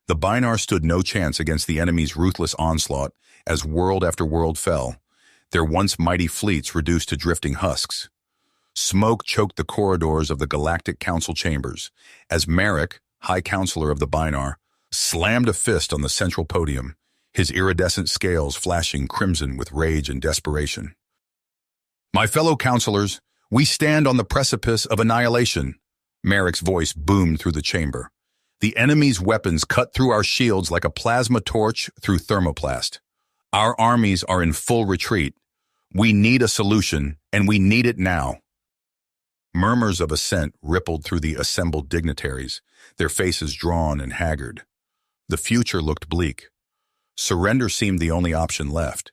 The Binar stood no chance against the enemy's ruthless onslaught as world after world fell, their once mighty fleets reduced to drifting husks. Smoke choked the corridors of the Galactic Council chambers as Merrick, High Counselor of the Binar, slammed a fist on the central podium, his iridescent scales flashing crimson with rage and desperation. "My fellow counselors, we stand on the precipice of annihilation," Merrick's voice boomed through the chamber. "The enemy's weapons cut through our shields like a plasma torch through thermoplast. Our armies are in full retreat. We need a solution, and we need it now." Murmurs of assent rippled through the assembled dignitaries, their faces drawn and haggard. The future looked bleak. Surrender seemed the only option left.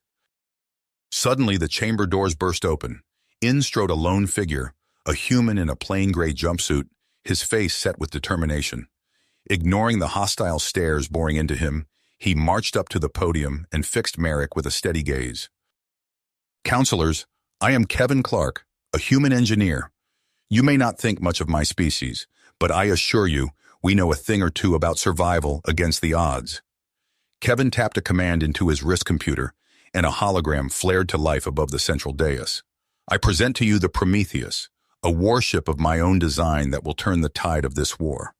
Suddenly, the chamber doors burst open. In strode a lone figure, a human in a plain gray jumpsuit, his face set with determination. Ignoring the hostile stares boring into him, he marched up to the podium and fixed Merrick with a steady gaze. "Counselors, I am Kevin Clark, a human engineer. You may not think much of my species, but I assure you, we know a thing or two about survival against the odds." Kevin tapped a command into his wrist computer, and a hologram flared to life above the central dais. "I present to you the Prometheus, a warship of my own design that will turn the tide of this war."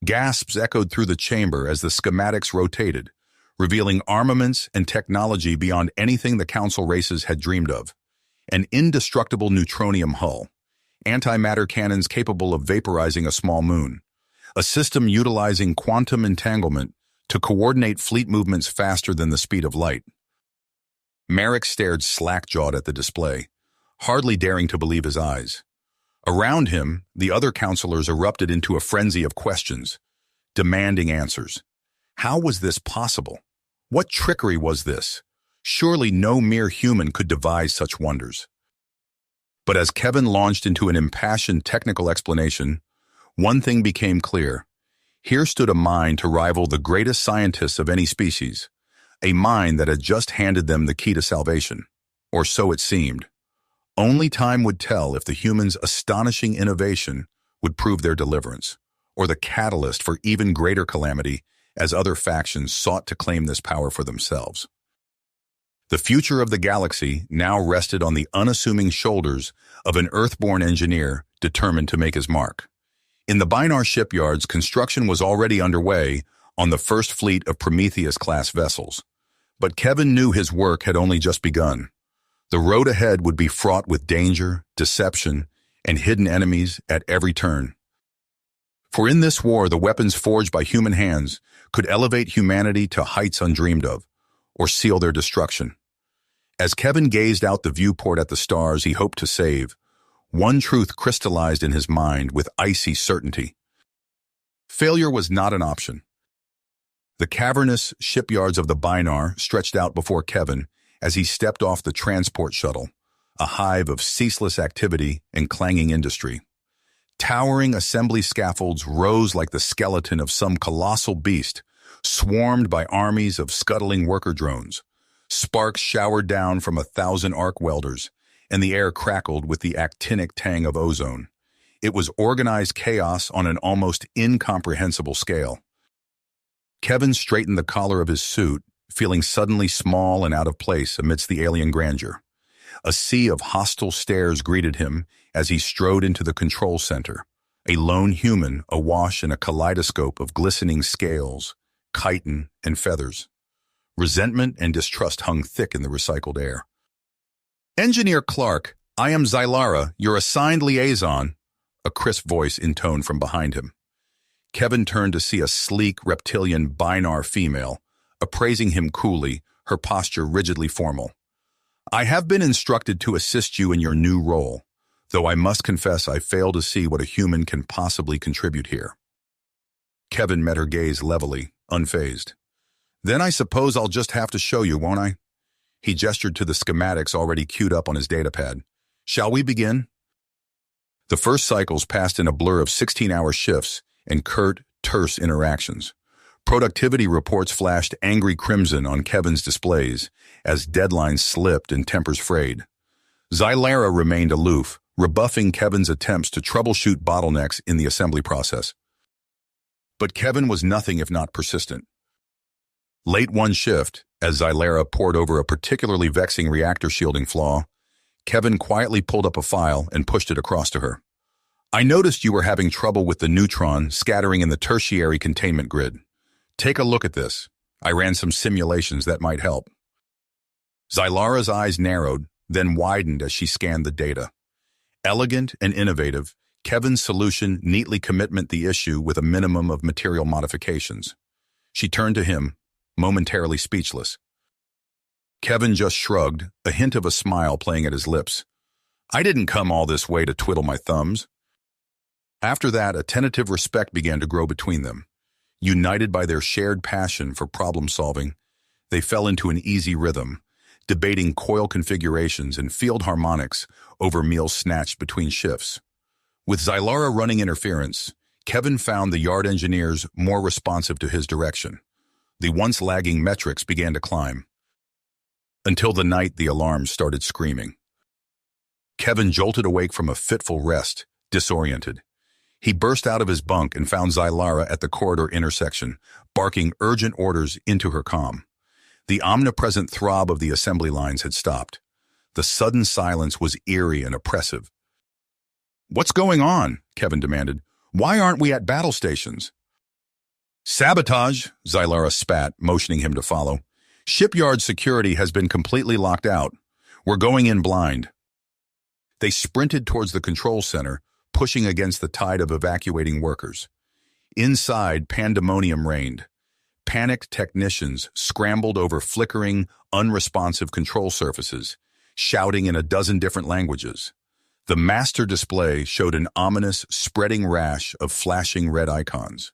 Gasps echoed through the chamber as the schematics rotated, revealing armaments and technology beyond anything the Council races had dreamed of. An indestructible neutronium hull, antimatter cannons capable of vaporizing a small moon, a system utilizing quantum entanglement to coordinate fleet movements faster than the speed of light. Merrick stared slack-jawed at the display, hardly daring to believe his eyes. Around him, the other counselors erupted into a frenzy of questions, demanding answers. How was this possible? What trickery was this? Surely no mere human could devise such wonders. But as Kevin launched into an impassioned technical explanation, one thing became clear. Here stood a mind to rival the greatest scientists of any species, a mind that had just handed them the key to salvation, or so it seemed. Only time would tell if the humans' astonishing innovation would prove their deliverance, or the catalyst for even greater calamity as other factions sought to claim this power for themselves. The future of the galaxy now rested on the unassuming shoulders of an Earthborn engineer determined to make his mark. In the Binar shipyards, construction was already underway on the first fleet of Prometheus-class vessels. But Kevin knew his work had only just begun. The road ahead would be fraught with danger, deception, and hidden enemies at every turn. For in this war, the weapons forged by human hands could elevate humanity to heights undreamed of, or seal their destruction. As Kevin gazed out the viewport at the stars he hoped to save, one truth crystallized in his mind with icy certainty. Failure was not an option. The cavernous shipyards of the Binar stretched out before Kevin as he stepped off the transport shuttle, a hive of ceaseless activity and clanging industry. Towering assembly scaffolds rose like the skeleton of some colossal beast, swarmed by armies of scuttling worker drones. Sparks showered down from 1,000 arc welders, and the air crackled with the actinic tang of ozone. It was organized chaos on an almost incomprehensible scale. Kevin straightened the collar of his suit, feeling suddenly small and out of place amidst the alien grandeur. A sea of hostile stares greeted him as he strode into the control center, a lone human awash in a kaleidoscope of glistening scales, chitin, and feathers. Resentment and distrust hung thick in the recycled air. "Engineer Clark, I am Zylara, your assigned liaison," a crisp voice intoned from behind him. Kevin turned to see a sleek, reptilian Binar female, appraising him coolly, her posture rigidly formal. "I have been instructed to assist you in your new role, though I must confess I fail to see what a human can possibly contribute here." Kevin met her gaze levelly, unfazed. "Then I suppose I'll just have to show you, won't I?" He gestured to the schematics already queued up on his datapad. "Shall we begin?" The first cycles passed in a blur of 16-hour shifts and curt, terse interactions. Productivity reports flashed angry crimson on Kevin's displays as deadlines slipped and tempers frayed. Zylara remained aloof, rebuffing Kevin's attempts to troubleshoot bottlenecks in the assembly process. But Kevin was nothing if not persistent. Late one shift, as Xylara pored over a particularly vexing reactor shielding flaw, Kevin quietly pulled up a file and pushed it across to her. I noticed you were having trouble with the neutron scattering in the tertiary containment grid. Take a look at this. I ran some simulations that might help. Xylara's eyes narrowed, then widened as she scanned the data. Elegant and innovative, Kevin's solution neatly committed the issue with a minimum of material modifications. She turned to him, momentarily speechless. Kevin just shrugged, a hint of a smile playing at his lips. I didn't come all this way to twiddle my thumbs. After that, a tentative respect began to grow between them. United by their shared passion for problem-solving, they fell into an easy rhythm, debating coil configurations and field harmonics over meals snatched between shifts. With Xylara running interference, Kevin found the yard engineers more responsive to his direction. The once lagging metrics began to climb. Until the night the alarms started screaming. Kevin jolted awake from a fitful rest, disoriented. He burst out of his bunk and found Xylara at the corridor intersection, barking urgent orders into her comm. The omnipresent throb of the assembly lines had stopped. The sudden silence was eerie and oppressive. What's going on? Kevin demanded. Why aren't we at battle stations? Sabotage, Xylara spat, motioning him to follow. Shipyard security has been completely locked out. We're going in blind. They sprinted towards the control center, pushing against the tide of evacuating workers. Inside, pandemonium reigned. Panicked technicians scrambled over flickering, unresponsive control surfaces, shouting in a dozen different languages. The master display showed an ominous, spreading rash of flashing red icons.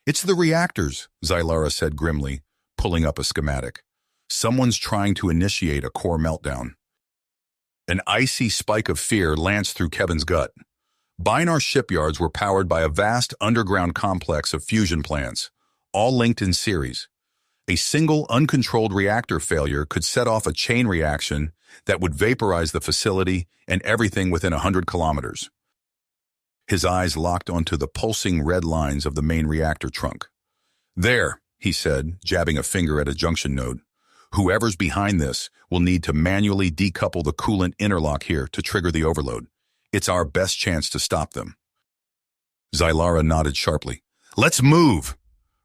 It's the reactors, Xylara said grimly, pulling up a schematic. Someone's trying to initiate a core meltdown. An icy spike of fear lanced through Kevin's gut. Binar shipyards were powered by a vast underground complex of fusion plants, all linked in series. A single uncontrolled reactor failure could set off a chain reaction that would vaporize the facility and everything within 100 kilometers. His eyes locked onto the pulsing red lines of the main reactor trunk. There, he said, jabbing a finger at a junction node. Whoever's behind this will need to manually decouple the coolant interlock here to trigger the overload. It's our best chance to stop them. Xylara nodded sharply. Let's move!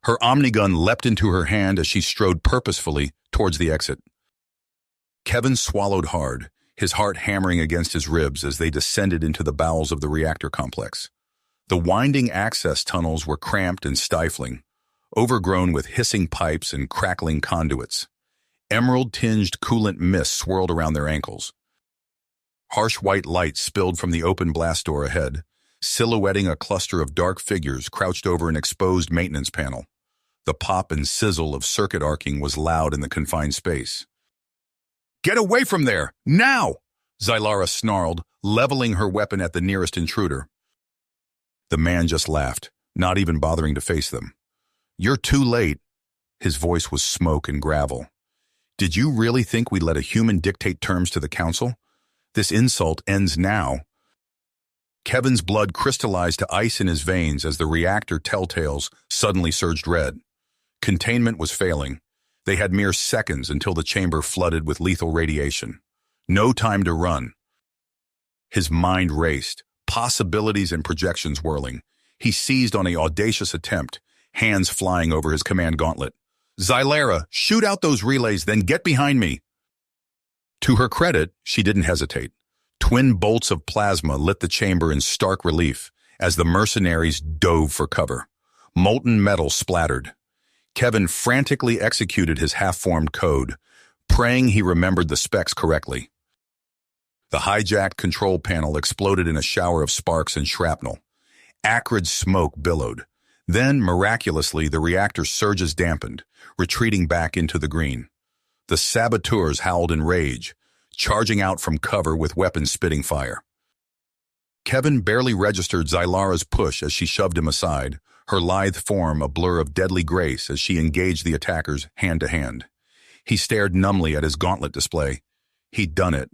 Her omnigun leapt into her hand as she strode purposefully towards the exit. Kevin swallowed hard, his heart hammering against his ribs as they descended into the bowels of the reactor complex. The winding access tunnels were cramped and stifling, overgrown with hissing pipes and crackling conduits. Emerald-tinged coolant mist swirled around their ankles. Harsh white light spilled from the open blast door ahead, silhouetting a cluster of dark figures crouched over an exposed maintenance panel. The pop and sizzle of circuit arcing was loud in the confined space. Get away from there, now! Xylara snarled, leveling her weapon at the nearest intruder. The man just laughed, not even bothering to face them. You're too late. His voice was smoke and gravel. Did you really think we'd let a human dictate terms to the council? This insult ends now. Kevin's blood crystallized to ice in his veins as the reactor telltales suddenly surged red. Containment was failing. They had mere seconds until the chamber flooded with lethal radiation. No time to run. His mind raced, possibilities and projections whirling. He seized on an audacious attempt, hands flying over his command gauntlet. Xylara, shoot out those relays, then get behind me. To her credit, she didn't hesitate. Twin bolts of plasma lit the chamber in stark relief as the mercenaries dove for cover. Molten metal splattered. Kevin frantically executed his half-formed code, praying he remembered the specs correctly. The hijacked control panel exploded in a shower of sparks and shrapnel. Acrid smoke billowed. Then, miraculously, the reactor surges dampened, retreating back into the green. The saboteurs howled in rage, charging out from cover with weapons spitting fire. Kevin barely registered Xylara's push as she shoved him aside, her lithe form a blur of deadly grace as she engaged the attackers hand to hand. He stared numbly at his gauntlet display. He'd done it,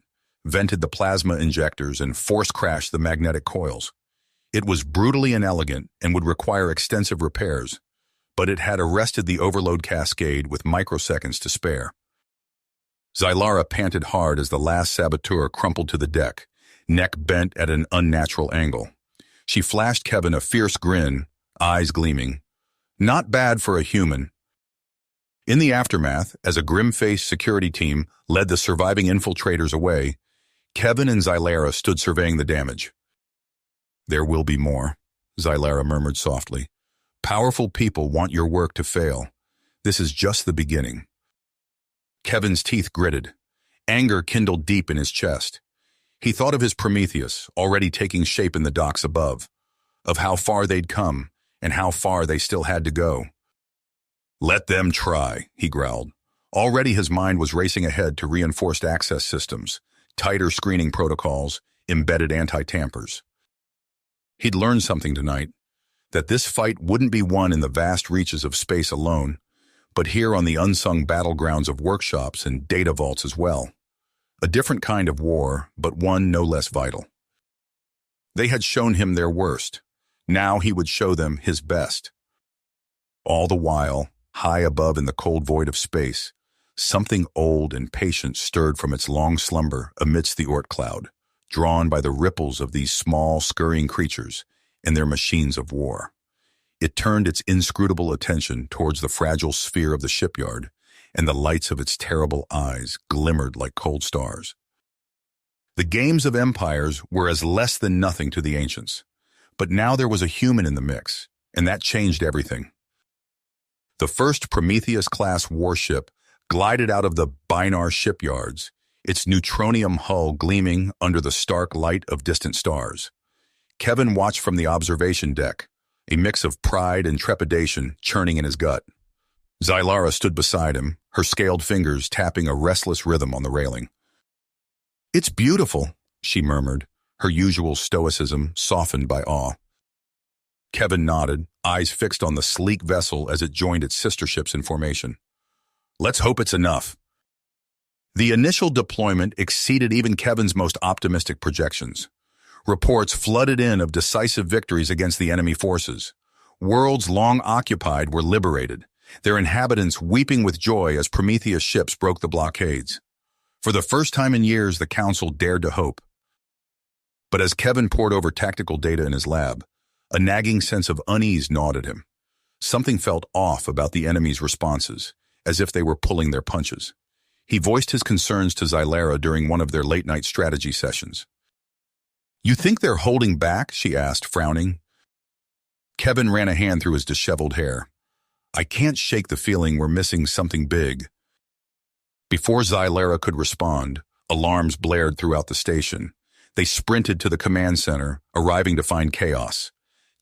vented the plasma injectors and force-crashed the magnetic coils. It was brutally inelegant and would require extensive repairs, but it had arrested the overload cascade with microseconds to spare. Zylara panted hard as the last saboteur crumpled to the deck, neck bent at an unnatural angle. She flashed Kevin a fierce grin, eyes gleaming. Not bad for a human. In the aftermath, as a grim-faced security team led the surviving infiltrators away, Kevin and Zylara stood surveying the damage. "There will be more," Zylara murmured softly. "Powerful people want your work to fail. This is just the beginning." Kevin's teeth gritted. Anger kindled deep in his chest. He thought of his Prometheus, already taking shape in the docks above, of how far they'd come and how far they still had to go. "Let them try," he growled. Already his mind was racing ahead to reinforced access systems, tighter screening protocols, embedded anti-tampers. He'd learned something tonight, that this fight wouldn't be won in the vast reaches of space alone, but here on the unsung battlegrounds of workshops and data vaults as well. A different kind of war, but one no less vital. They had shown him their worst. Now he would show them his best. All the while, high above in the cold void of space, something old and patient stirred from its long slumber amidst the Oort cloud, drawn by the ripples of these small, scurrying creatures and their machines of war. It turned its inscrutable attention towards the fragile sphere of the shipyard, and the lights of its terrible eyes glimmered like cold stars. The games of empires were as less than nothing to the ancients, but now there was a human in the mix, and that changed everything. The first Prometheus-class warship glided out of the Binar shipyards, its neutronium hull gleaming under the stark light of distant stars. Kevin watched from the observation deck, a mix of pride and trepidation churning in his gut. Zylara stood beside him, her scaled fingers tapping a restless rhythm on the railing. "It's beautiful," she murmured, her usual stoicism softened by awe. Kevin nodded, eyes fixed on the sleek vessel as it joined its sister ships in formation. "Let's hope it's enough." The initial deployment exceeded even Kevin's most optimistic projections. Reports flooded in of decisive victories against the enemy forces. Worlds long occupied were liberated, their inhabitants weeping with joy as Prometheus ships broke the blockades. For the first time in years, the Council dared to hope. But as Kevin pored over tactical data in his lab, a nagging sense of unease gnawed at him. Something felt off about the enemy's responses, as if they were pulling their punches. He voiced his concerns to Zylara during one of their late-night strategy sessions. "You think they're holding back?" she asked, frowning. Kevin ran a hand through his disheveled hair. "I can't shake the feeling we're missing something big." Before Zylara could respond, alarms blared throughout the station. They sprinted to the command center, arriving to find chaos.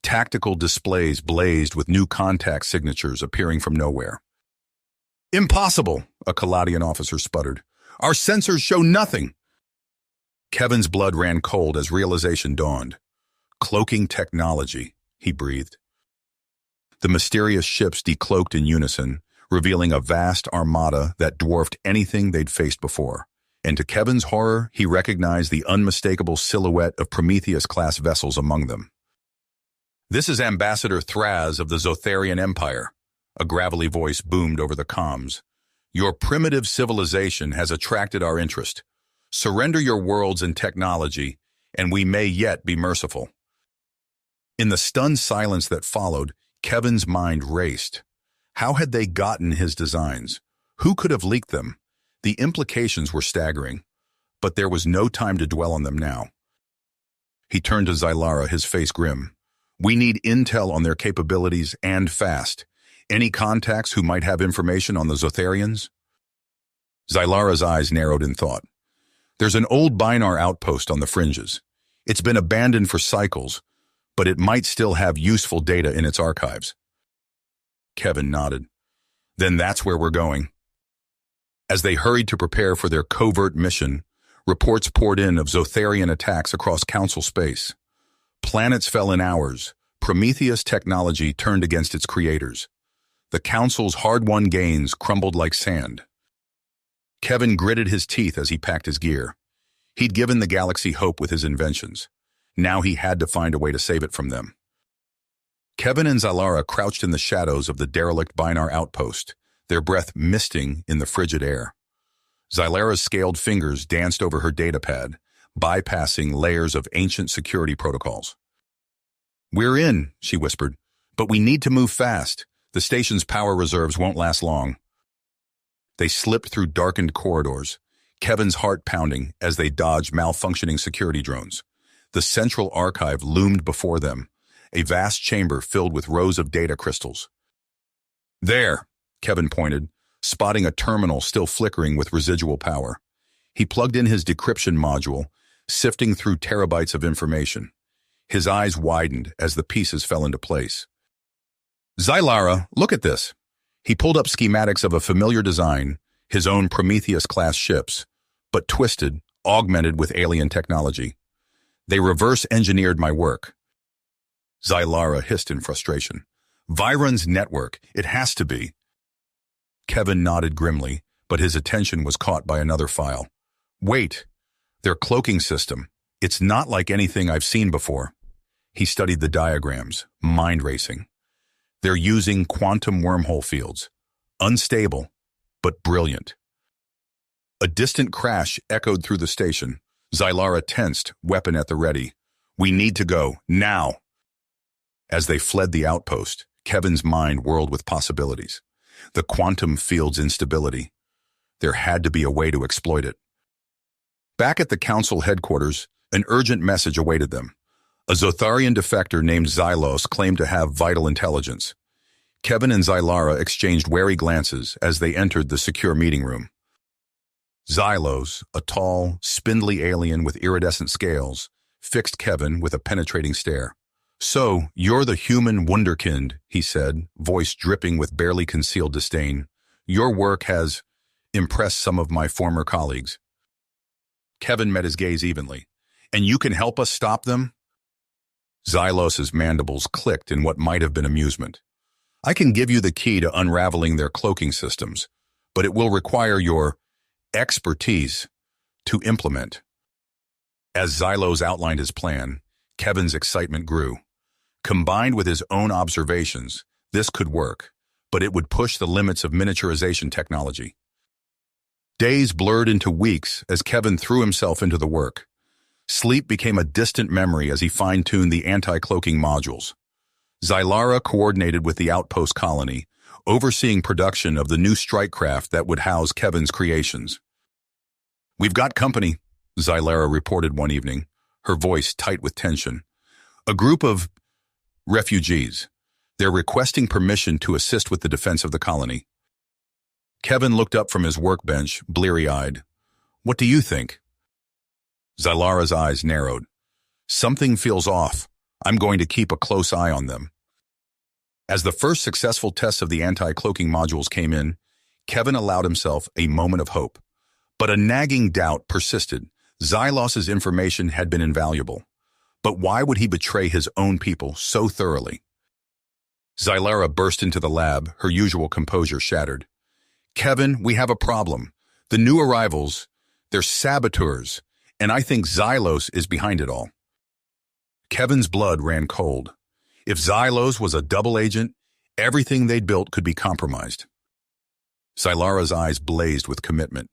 Tactical displays blazed with new contact signatures appearing from nowhere. "Impossible," a Caladian officer sputtered. "Our sensors show nothing." Kevin's blood ran cold as realization dawned. "Cloaking technology," he breathed. The mysterious ships decloaked in unison, revealing a vast armada that dwarfed anything they'd faced before. And to Kevin's horror, he recognized the unmistakable silhouette of Prometheus-class vessels among them. "This is Ambassador Thraz of the Zotharian Empire," a gravelly voice boomed over the comms. "Your primitive civilization has attracted our interest. Surrender your worlds and technology, and we may yet be merciful." In the stunned silence that followed, Kevin's mind raced. How had they gotten his designs? Who could have leaked them? The implications were staggering, but there was no time to dwell on them now. He turned to Zylara, his face grim. "We need intel on their capabilities and fast. Any contacts who might have information on the Zotharians?" Zylara's eyes narrowed in thought. "There's an old Binar outpost on the fringes. It's been abandoned for cycles, but it might still have useful data in its archives." Kevin nodded. "Then that's where we're going." As they hurried to prepare for their covert mission, reports poured in of Zotharian attacks across Council space. Planets fell in hours. Prometheus technology turned against its creators. The Council's hard-won gains crumbled like sand. Kevin gritted his teeth as he packed his gear. He'd given the galaxy hope with his inventions. Now he had to find a way to save it from them. Kevin and Zylara crouched in the shadows of the derelict Binar outpost, their breath misting in the frigid air. Zylara's scaled fingers danced over her datapad, bypassing layers of ancient security protocols. "We're in," she whispered, "but we need to move fast. The station's power reserves won't last long." They slipped through darkened corridors, Kevin's heart pounding as they dodged malfunctioning security drones. The central archive loomed before them, a vast chamber filled with rows of data crystals. "There," Kevin pointed, spotting a terminal still flickering with residual power. He plugged in his decryption module, sifting through terabytes of information. His eyes widened as the pieces fell into place. "Zylara, look at this." He pulled up schematics of a familiar design, his own Prometheus-class ships, but twisted, augmented with alien technology. "They reverse-engineered my work." Zylara hissed in frustration. "Viron's network, it has to be." Kevin nodded grimly, but his attention was caught by another file. "Wait, their cloaking system. It's not like anything I've seen before." He studied the diagrams, mind racing. "They're using quantum wormhole fields. Unstable, but brilliant." A distant crash echoed through the station. Zylara tensed, weapon at the ready. "We need to go, now." As they fled the outpost, Kevin's mind whirled with possibilities. The quantum field's instability. There had to be a way to exploit it. Back at the council headquarters, an urgent message awaited them. A Zotharian defector named Xylos claimed to have vital intelligence. Kevin and Zylara exchanged wary glances as they entered the secure meeting room. Xylos, a tall, spindly alien with iridescent scales, fixed Kevin with a penetrating stare. "So, you're the human wunderkind," he said, voice dripping with barely concealed disdain. "Your work has impressed some of my former colleagues." Kevin met his gaze evenly. "And you can help us stop them?" Xylos's mandibles clicked in what might have been amusement. "I can give you the key to unraveling their cloaking systems, but it will require your expertise to implement." As Xylos outlined his plan, Kevin's excitement grew. Combined with his own observations, this could work, but it would push the limits of miniaturization technology. Days blurred into weeks as Kevin threw himself into the work. Sleep became a distant memory as he fine-tuned the anti-cloaking modules. Zylara coordinated with the outpost colony, overseeing production of the new strike craft that would house Kevin's creations. "We've got company," Zylara reported one evening, her voice tight with tension. "A group of refugees. They're requesting permission to assist with the defense of the colony." Kevin looked up from his workbench, bleary-eyed. "What do you think?" Zylara's eyes narrowed. "Something feels off. I'm going to keep a close eye on them." As the first successful tests of the anti-cloaking modules came in, Kevin allowed himself a moment of hope. But a nagging doubt persisted. Xylos's information had been invaluable. But why would he betray his own people so thoroughly? Zylara burst into the lab, her usual composure shattered. "Kevin, we have a problem. The new arrivals, they're saboteurs, and I think Xylos is behind it all." Kevin's blood ran cold. If Xylos was a double agent, everything they'd built could be compromised. Zylara's eyes blazed with commitment.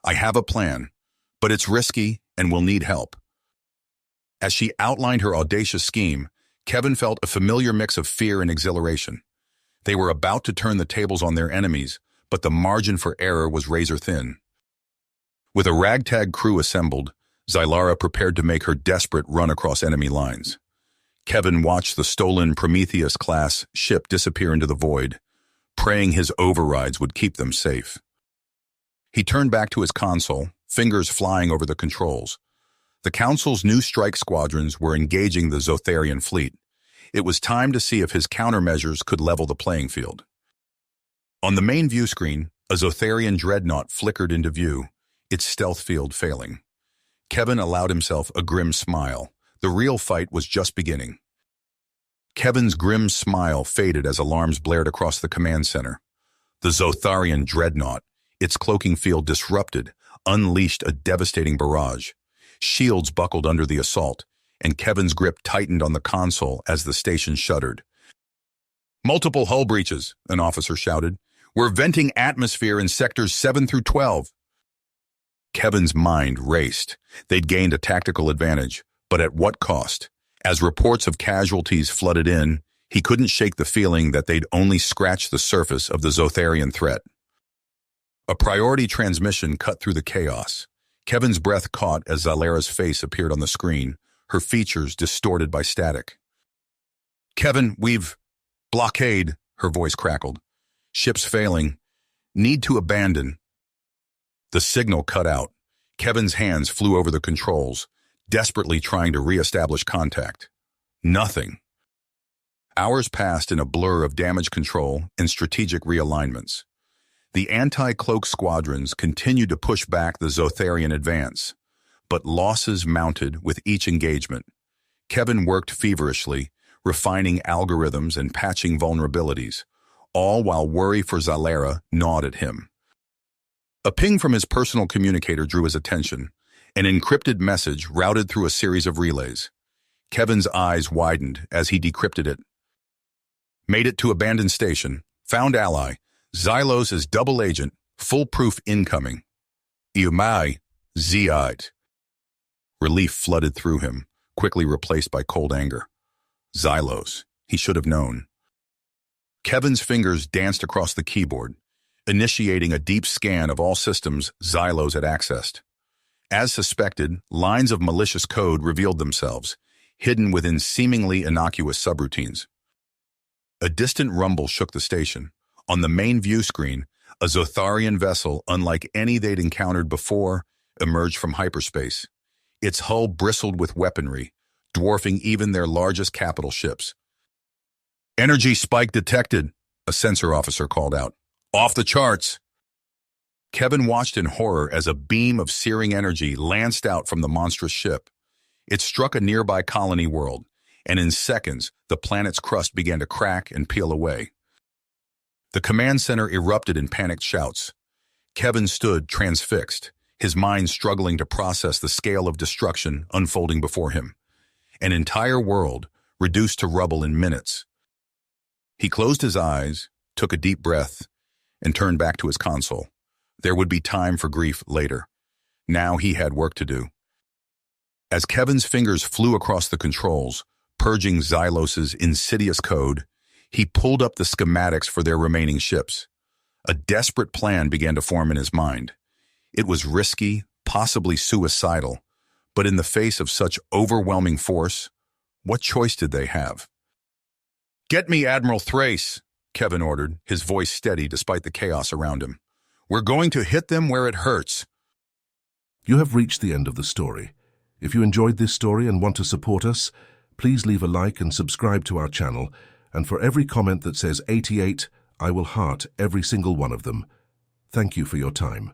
"I have a plan, but it's risky and will need help." As she outlined her audacious scheme, Kevin felt a familiar mix of fear and exhilaration. They were about to turn the tables on their enemies, but the margin for error was razor-thin. With a ragtag crew assembled, Zylara prepared to make her desperate run across enemy lines. Kevin watched the stolen Prometheus-class ship disappear into the void, praying his overrides would keep them safe. He turned back to his console, fingers flying over the controls. The Council's new strike squadrons were engaging the Zotharian fleet. It was time to see if his countermeasures could level the playing field. On the main view screen, a Zotharian dreadnought flickered into view, its stealth field failing. Kevin allowed himself a grim smile. The real fight was just beginning. Kevin's grim smile faded as alarms blared across the command center. The Zotharian dreadnought, its cloaking field disrupted, unleashed a devastating barrage. Shields buckled under the assault, and Kevin's grip tightened on the console as the station shuddered. "Multiple hull breaches," an officer shouted. "We're venting atmosphere in sectors 7 through 12. Kevin's mind raced. They'd gained a tactical advantage, but at what cost? As reports of casualties flooded in, he couldn't shake the feeling that they'd only scratched the surface of the Zotharian threat. A priority transmission cut through the chaos. Kevin's breath caught as Zalera's face appeared on the screen, her features distorted by static. "Kevin, we've... blockade," her voice crackled. "Ship's failing. Need to abandon." The signal cut out. Kevin's hands flew over the controls, desperately trying to re-establish contact. Nothing. Hours passed in a blur of damage control and strategic realignments. The anti-cloak squadrons continued to push back the Zotharian advance, but losses mounted with each engagement. Kevin worked feverishly, refining algorithms and patching vulnerabilities, all while worry for Zalera gnawed at him. A ping from his personal communicator drew his attention, an encrypted message routed through a series of relays. Kevin's eyes widened as he decrypted it. "Made it to abandoned station. Found ally. Xylos is double agent. Foolproof incoming. Iumai, Zite." Relief flooded through him, quickly replaced by cold anger. Xylos. He should have known. Kevin's fingers danced across the keyboard, initiating a deep scan of all systems Xylos had accessed. As suspected, lines of malicious code revealed themselves, hidden within seemingly innocuous subroutines. A distant rumble shook the station. On the main view screen, a Zotharian vessel unlike any they'd encountered before emerged from hyperspace. Its hull bristled with weaponry, dwarfing even their largest capital ships. "Energy spike detected," a sensor officer called out. "Off the charts." Kevin watched in horror as a beam of searing energy lanced out from the monstrous ship. It struck a nearby colony world, and in seconds, the planet's crust began to crack and peel away. The command center erupted in panicked shouts. Kevin stood transfixed, his mind struggling to process the scale of destruction unfolding before him. An entire world reduced to rubble in minutes. He closed his eyes, took a deep breath, and turned back to his console. There would be time for grief later. Now he had work to do. As Kevin's fingers flew across the controls, purging Xylos's insidious code, he pulled up the schematics for their remaining ships. A desperate plan began to form in his mind. It was risky, possibly suicidal, but in the face of such overwhelming force, what choice did they have? "Get me Admiral Thrace," Kevin ordered, his voice steady despite the chaos around him. "We're going to hit them where it hurts." You have reached the end of the story. If you enjoyed this story and want to support us, please leave a like and subscribe to our channel, and for every comment that says 88, I will heart every single one of them. Thank you for your time.